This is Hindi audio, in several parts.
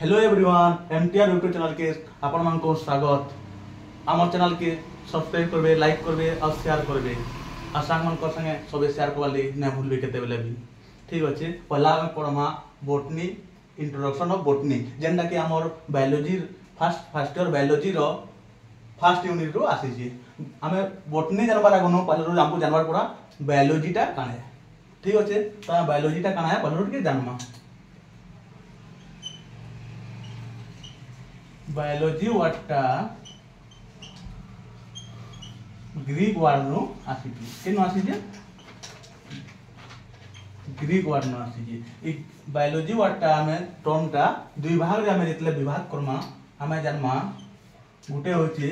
Hello everyone MTR YouTube channel के आपण मान को स्वागत। आम चैनल के सब्सक्राइब करबे, लाइक करबे और शेयर करबे और सांग मन को संगे सबे शेयर करवाली न भूलबे केते बेले भी। ठीक अछि, पहला हम पढ़मा बोटनी इंट्रोडक्शन ऑफ बोटनी जेंडा कि हमर biology first year biology row first unit रो आसी छी। हमें बोटनी जानबार आगनो पहले रो हमको जानबार पड़ा बायोलॉजी टा काने। ठीक अछि, तो बायोलॉजी टा काना है पहले रो के जानमा। बायोलॉजी वर्डटा ग्रीक वर्ड नु आसीची। केनु आसीचे? ग्रीक वर्ड नु आसीची। ई बायोलॉजी वर्डटा हमें टर्मटा दुई भाग रे हमें जेतले विभाग करमा हमें जानमा गुटे होची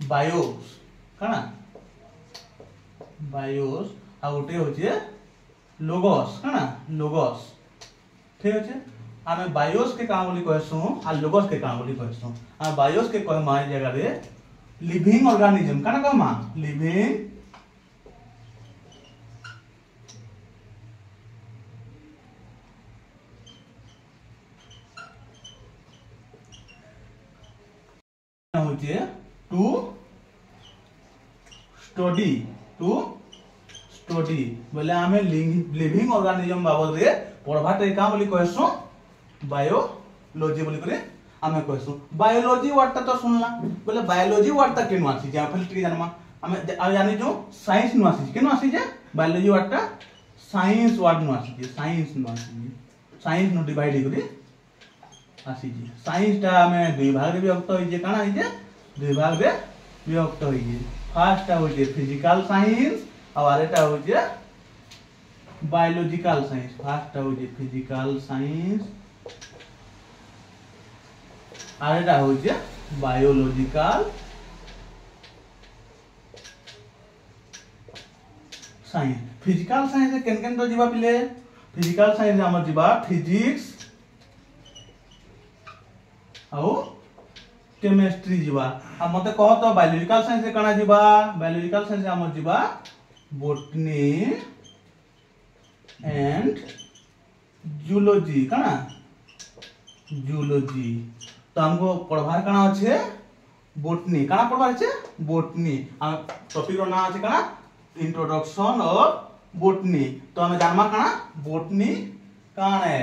बायोस काना बायोस आ गुटे होची लोगोस काना लोगोस। ठीक अछि, आमे बायोस के काम बोली कहसु आ लोगोस के काम बोली कहसु। आ बायोस के कहमा ए जगह रे लिविंग ऑर्गेनिज्म काना कहमा लिविंग होचे टू स्टडी बोले आमे लिविंग ऑर्गेनिज्म बाबद रे पढ़बाटे का बोली कहसु बायोलॉजी बोली करे आमे कहसु। बायोलॉजी वर्डटा तो सुनला बोले बायोलॉजी वर्डटा केनु आसी जे पहले टिके जानमा हमें जानि जो साइंस नु आसी केनु आसी जे बायोलॉजी वर्डटा साइंस वर्ड नु आसी जे साइंस नु आसी साइंस नु डिवाइड करी आसी जे साइंस टा हमें दुई भाग रे विभक्त होई जे काना होई जे दुई भाग रे विभक्त होई जे फर्स्ट टा होई जे फिजिकल साइंस और आरेटा होई जे बायोलॉजिकल साइंस। फर्स्ट टा होई जे फिजिकल साइंस आरेटा होई जे बायोलॉजिकल साइंस। फिजिकल साइंस केन केन तो जीवा पिले फिजिकल साइंस हमर जीवा फिजिक्स आउ केमिस्ट्री जीवा। आ मते कह तो बायोलॉजिकल साइंस रे काना जीवा बायोलॉजिकल साइंस रे हमर जीवा बॉटनी एंड जूलॉजी काना जूलॉजी। तो हमको पढ़वार काना আছে बॉटनी काना पढ़वार আছে बॉटनी। आ टॉपिक रो ना আছে काना इंट्रोडक्शन ऑफ बॉटनी। तो हमें जानमा काना बॉटनी काने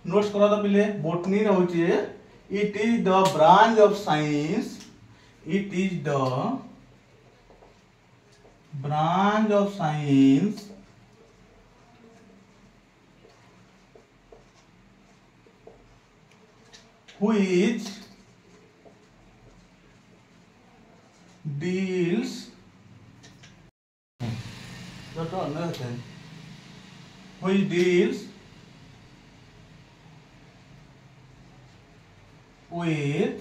नोट्स करा तो पिले बॉटनी रे होचे it is the branch of science it is the branch of science which deals with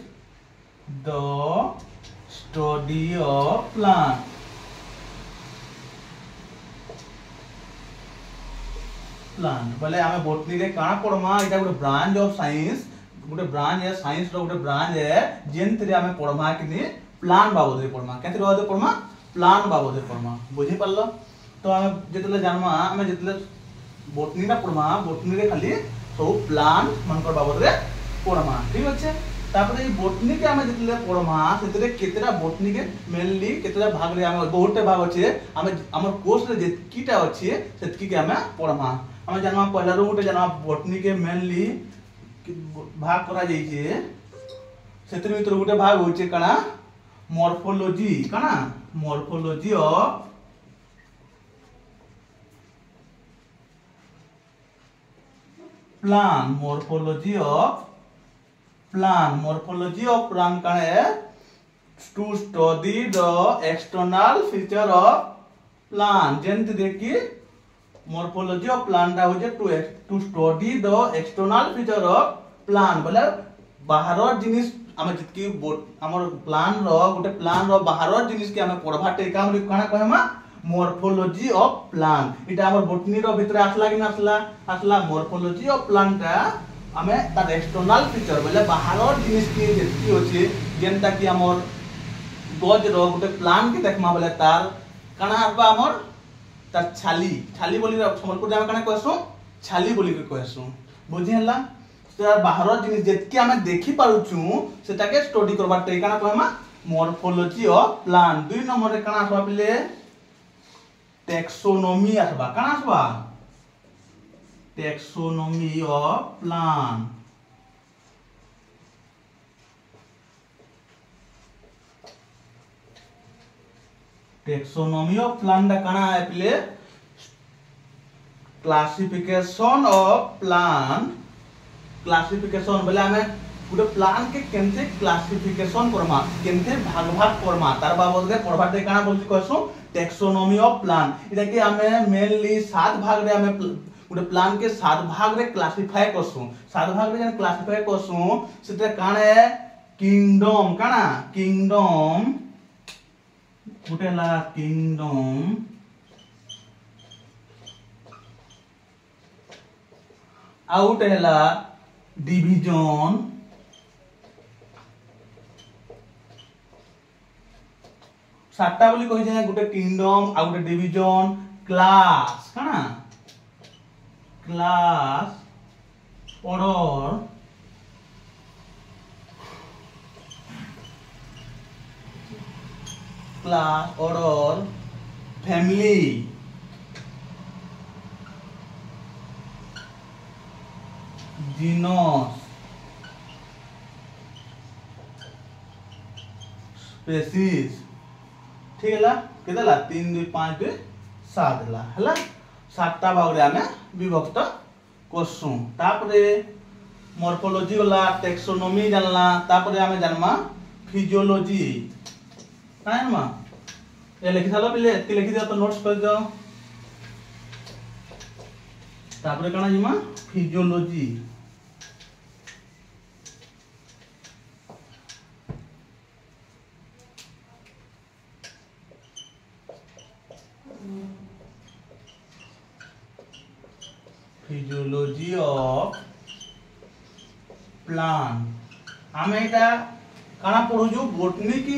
the study of plant बोले हमें बॉटनी रे काना पढ़मा एटा गुटे branch of science Gute branch है साइंस रो गुटे ब्रांच है जेंत रे हमें पढ़मा किनी प्लांट बाबद रे पढ़मा केते बाबद पढ़मा प्लांट बाबद रे पढ़मा बुझी पल्लो। तो हमें जेतले जानमा हमें जेतले बॉटनी रा पढ़मा बॉटनी रे खाली सब प्लांट मनकर बाबद रे पढ़मा। ठीक अछि, तापरे ई बॉटनी के हमें जेतले पढ़मा सेतरे केतेरा बॉटनी के मेनली केतेरा भाग रे हमें बहुते भाग अछि हमें हमर कोर्स रे जेतकीटा अछि सेतकी के हमें पढ़मा। हमें जानवा पहला रो गुटे जानवा बॉटनी के मेनली भाग करा जाई छे सेतरे भीतर गुटे भाग होय छे काना मॉर्फोलॉजी काना morphology of plant morphology of plant का है to study the external feature of plant जेंत देखी मॉर्फोलॉजी ऑफ प्लांट हो जे to study the external feature of plant बोले बाहर जिनिस हम जितकी हमर प्लांट रो गुटे प्लांट रो बाहर जिनिस के हमें पढ़बाटे काम रे काना कहमा मॉर्फोलॉजी ऑफ प्लांट। इटा हमर बॉटनी रो भीतर आसला कि ना आसला मॉर्फोलॉजी ऑफ प्लांट हमें तार एक्सटर्नल फीचर बोले बाहर जिनिस के जेतकी होचे जेंता कि हमर गज रो गुटे प्लांट के देखमा बोले तार काना हबा हमर तार छाली छाली बोली संबलपुर आम कण कहसु छाली बोली कहसु बुझी हला तार बाहर जिनिस जेतकी आम देखि पारुछु सेटाके स्टडी करबा टे काना कहमा मॉर्फोलॉजी ऑफ प्लांट। 2 नंबर रे काना आसबा पिले टैक्सोनॉमी आसबा काना आसबा taxonomy of plant. Taxonomy of plant काना है पिले क्लासिफिकेशन ऑफ प्लांट। क्लासिफिकेशन बोले हमें गुटे प्लांट के केनते क्लासिफिकेशन करमा केनते भाग भाग करमा तार बाबद रे पढ़बाटे काना बोलती कहसु टैक्सोनॉमी ऑफ प्लांट। इटा कि हमें मेनली 7 भाग रे हमें गुटे प्लांट के 7 भाग रे क्लासिफाई करसु। 7 भाग रे क्लासिफाई करसु सेते काना है किंगडम काना किंगडम गुटे ला किंगडम आउट हैला डिवीजन सातटा बोली कहि जे गुटे किंगडम आ गुटे डिवीजन क्लास काना class order class order family genus species ठीक है केते ला 3 2 5 2 7 ला हला 7टा भाग रे हमें विभक्त करसु। तापरे मॉर्फोलॉजी वाला टैक्सोनॉमी जानला तापरे हमें जानमा फिजियोलॉजी काहे नमा ए लिखि सालो पिले एति लिखि दियो तो नोट्स कर दो। तापरे काना जिमा फिजियोलॉजी फिजियोलॉजी ऑफ प्लांट आमे एटा काना पढुजु बोटनी की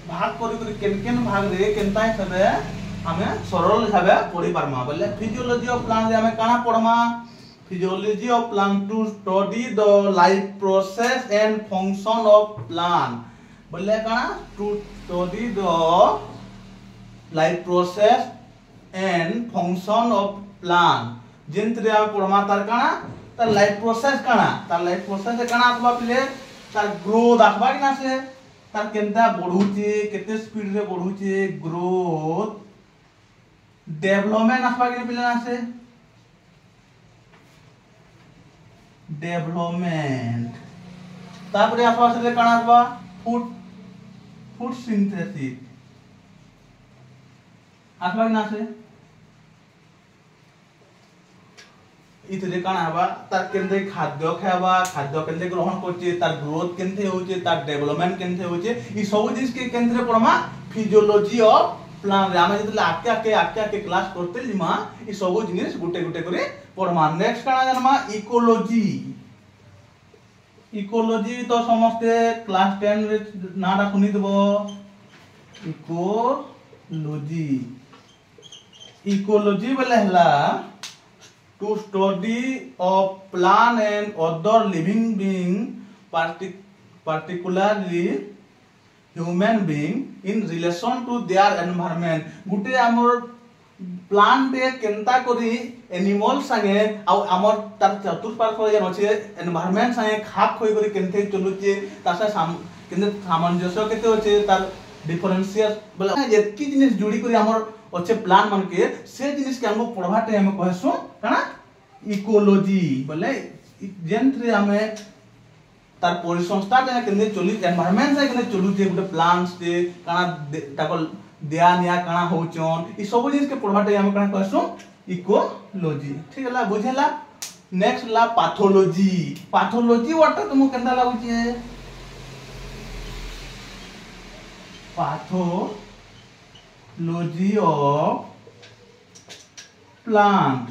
भाग करी केन केन भाग रे केनता हिसाबे हमें सरल हिसाबे पढ़ी पारमा बोले फिजियोलॉजी ऑफ प्लांट रे हमें काना पढ़मा physiology of plant to study the life process and function of plant बोले काना to study the life process and function of plant जिंतरे हम पढ़मा तार काना तार लाइफ प्रोसेस से काना आसबा पिले तार ग्रोथ आसबा कि ना से तार केनता बढ़ुचे केते स्पीड रे बढ़ुचे ग्रोथ डेवलपमेंट आसबा कि पिले ना से डेवलपमेंट तापरे आसबा से काना आसबा फूड सिंथेसिस आसबा कि ना से इतरे काना हबा तार केनते खाद्य खाबा खाद्य केनते ग्रहण करचे तार ग्रोथ केनते होचे तार डेवलपमेंट केनते होचे ई सब जिनिस के केनते पढ़मा फिजियोलॉजी ऑफ प्लांट आमे जतले आके क्लास करते जिमा ई सब जिनिस गुटे गुटे करे पढ़मा। नेक्स्ट काना जानमा इकोलॉजी तो समस्ते क्लास 10 रे नाटा सुनी देबो इकोलॉजी बोले हला to study of plant and other living being particularly human being in relation to their environment गुटे हमर प्लांट पे केनता करी एनिमल संगे आ हमर तार चतुष्पार्श्व जे अछि एनवायरनमेंट संगे खाप खोई करी केनते चलुचे तासे केनते सामंजस्य केते होचे तार डिफरेंशियल बोले जेतकी जिनिस जुड़ी करी हमर अच्छे प्लान मन के से जिनिस के हमको पढ़वाटे हम कहसु काना इकोलॉजी बोले जेंथरे हमें तार परिसंस्था के केने चली एनवायरनमेंट से केने चलु जे गुटे प्लांट्स के काना ताको देया निया काना होचन ई सब जिनिस के पढ़वाटे हम काना कहसु इकोलॉजी ठीक है ला बुझेला। नेक्स्ट ला पैथोलॉजी वर्ड तुमको केनता लागु छे पैथोलॉजी ऑफ प्लांट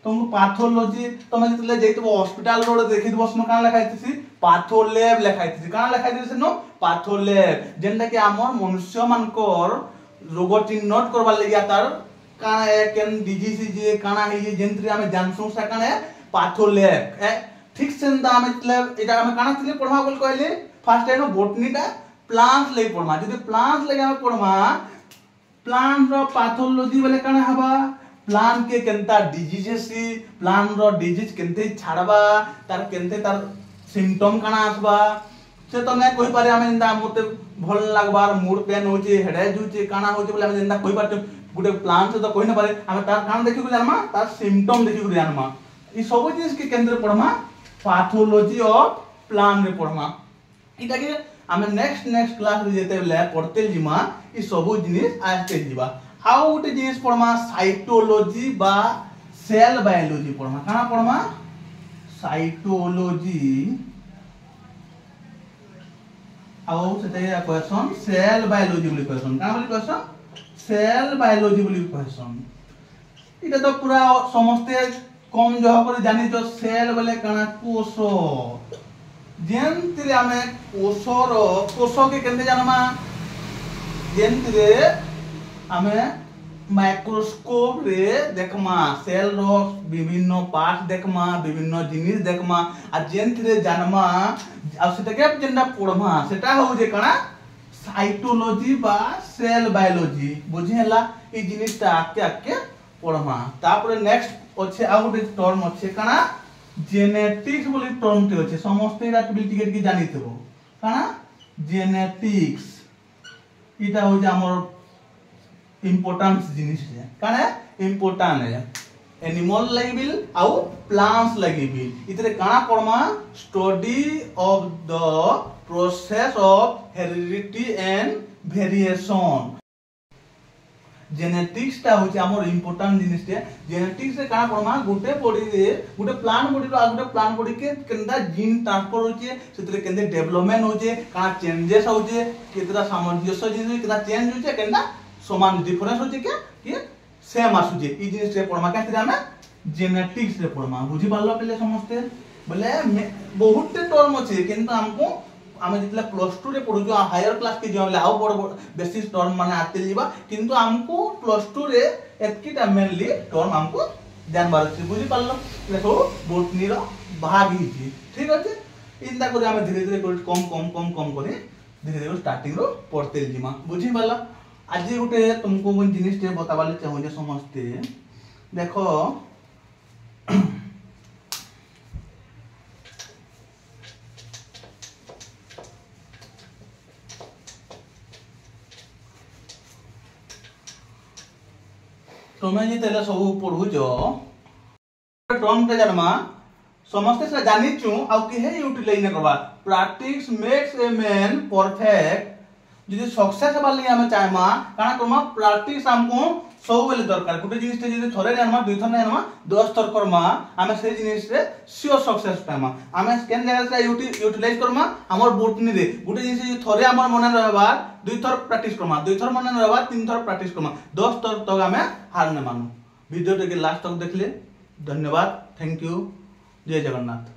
तुमको पैथोलॉजी तुम जतले जइतबो हॉस्पिटल रोड देखि दबो सनो काना लिखाइतिसी पैथोलैब लिखाइतिसी काना लिखाइतिसी नो पैथोलैब जेंटा कि हमर मनुष्य मानकर रोग चिन्हट करबा लगिया तार काना है केन डिजीज जे काना है जे जेंतरे हमें जानसु सा काना है पाथोलेक ठीक सेंदा मतलब एटा हमें काना थिले पढ़वा बोल कहले फर्स्ट है नो बोटनी टा प्लांट्स ले पढ़मा जदि प्लांट्स ले हमें पढ़मा प्लांट रो पैथोलॉजी बोले काना हबा प्लांट के केनता डिजीजेस प्लांट रो डिजीज केनते छाड़बा तार केनते तार सिम्पटम काना आसबा से तो मैं कोई पारे हमें इंदा मते भल लागबार मूड पेन होचे हेडेक होचे काना होचे बोले हमें इंदा कोई पारे गुटे प्लांट से तो कोई न पारे हमें तार काना देखि को जानमा तार सिम्पटम देखि को जानमा ई सब चीज के केंद्र पढ़मा पैथोलॉजी ऑफ प्लांट रे पढ़मा इटा के हमें नेक्स्ट क्लास रे जेते ले पढ़ते जिमा ई सब जिनिस आस्ते जिबा आउ गुटे जिनिस पढ़मा साइटोलॉजी बा सेल बायोलॉजी पढ़मा काना पढ़मा साइटोलॉजी आउ सेते क्वेश्चन सेल बायोलॉजी बोली क्वेश्चन का बोली क्वेश्चन सेल बायोलॉजी बोली क्वेश्चन इटा तो पूरा समस्ते कम जह कर जानि तो सेल बोले काना कोष जेंतिरे हमें कोष के केंते जानमा जेंतिरे हमें माइक्रोस्कोप रे देखमा सेल रो विभिन्न पार्ट देखमा विभिन्न जिनिस देखमा आ जेंतिरे जानमा आ सेटा के जेंडा पढ़मा सेटा हो जे काना साइटोलॉजी बा सेल बायोलॉजी बुझी हला ई जिनिसटा आके पढ़मा तापर नेक्स्ट अच्छे आ गुटे टर्म अच्छे काना जेनेटिक्स बोली टर्म टे अच्छे समस्त एटा टिके टिके जानि थबो काना जेनेटिक्स इटा हो जे हमर इंपोर्टेंट जिनिस है काना इंपोर्टेंट है एनिमल लागिबिल आउ प्लांट्स लागिबिल इतरे काना पढ़मा study of the process of heredity and variation genetics टा होचे हमर इंपोर्टेंट जिनिस टे जेनेटिक्स से काना पढ़मा गुटे बॉडी रे गुटे प्लांट बॉडी रो गुटे प्लांट बॉडी के केनदा जीन ट्रांसफर होचे सेतरे केनदे डेवलपमेंट होचे काना चेंजेस होचे केतरा सामंजस्य जिनिस केतना चेंज होचे केनदा समान डिफरेंस होचे के सेम आसुचे ई जिनिस रे पढ़मा केतरे हमें जेनेटिक्स रे पढ़मा बुझी पारलो पहले समझते बोले बहुत टर्म अछि किंतु हमको आमे जितला प्लस 2 रे पढु जो हायर क्लास के जो आउ बड़ बेसिस टर्म माने आते जीवा किंतु हमको प्लस 2 रे एतकीटा मेनली टर्म हमको ध्यान बारछि बुझी पारलो देखो बोटनी रो भाग ही छी ठीक अछि इंदा करे आमे धीरे धीरे कम करे धीरे धीरे स्टार्टिंग रो पढ़ते जीमा बुझी पारलो आज गुटे तुमको कोन जिनिस टे बताबाले चाहू जे समझते देखो तुम्हें जी तेला सब पढ़ु जो टर्म टे जानमा समस्त से जानिचु आ केहे यूटिलाइज करबा practice makes a man perfect जदि सक्सेस बाली हमें चाहमा काना करमा प्रैक्टिस हमको सब बेले दरकार गुटे जिनिस टे जदि थरे जानमा दुई थर जानमा 10 थर करमा हमें से जिनिस रे सियोर सक्सेस पामा हमें केन जगह से यूटिलाइज करमा हमर बोटनी रे गुटे जिनिस जदि थरे हमर मने रहबा दुई थर प्रैक्टिस करमा दुई थर मने रहबा तीन थर प्रैक्टिस करमा 10 थर तक हमें हार न मानो वीडियो के लास्ट तक देखले धन्यवाद थैंक यू जय जगन्नाथ।